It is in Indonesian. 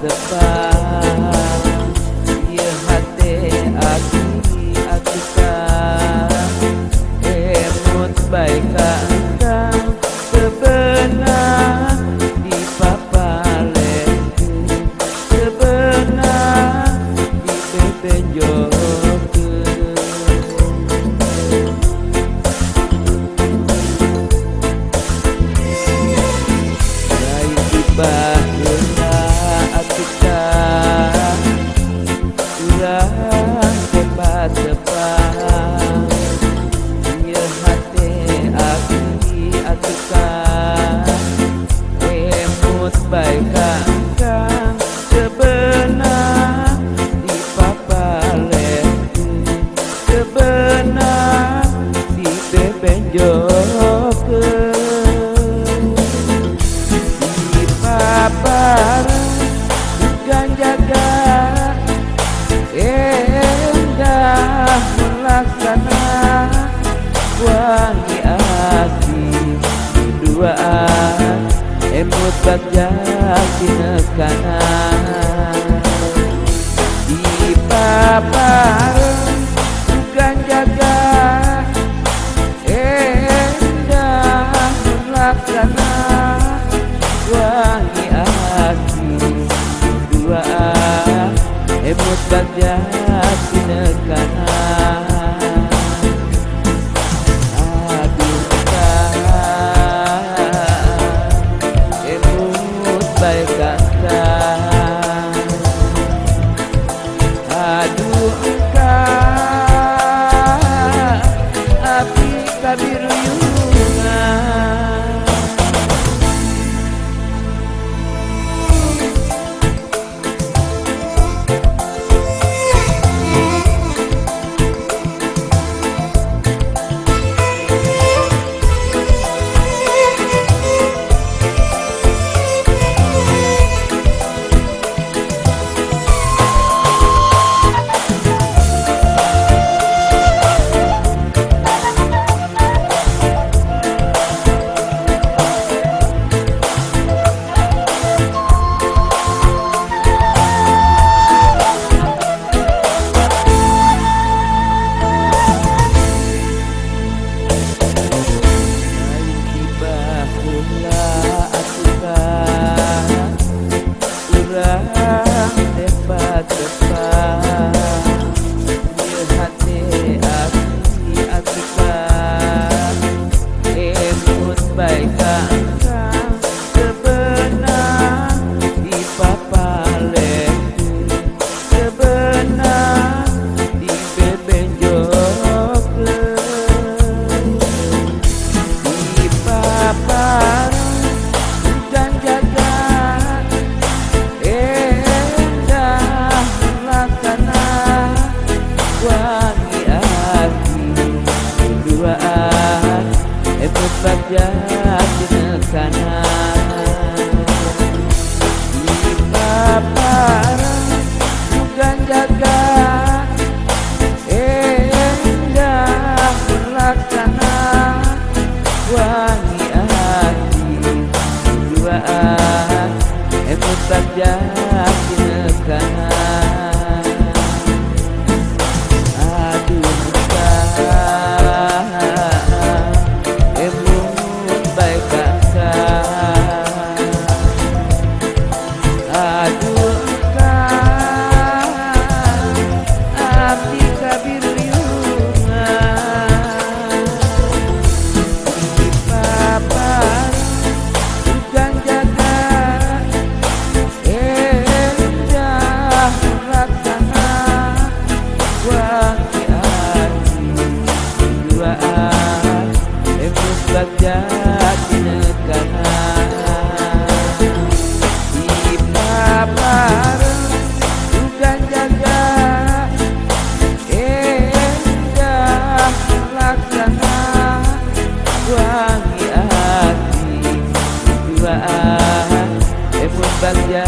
tepat. Ieu hate aki emut baik ka engkang sebenarnya dipapalekeun, sebenarnya dibebenjokeun. Lain tibah heula atuh urang tepat-tepat. Ieu hate aki emut baik ka engkang sebenarnya dipapalekeun, sebenarnya dibebenjokeun. Dipapareun bukan jaga endah melaksana wangi asih duaan emut bagja sinekanan. Dipapareun bukan jaga endah melaksana wangi asih duaan emut bagja sinekanan. Aduh emut baik kakak, aduh engkau api kabiruyungan. Bagja sinekanan. Dipapareun bukan jaga endah melaksana wangi asih duaan emut bagja sinekanan. Aduh bagja sinekanan. Dipapareun bukan jaga endah melaksana wangi asih duaan emut bagja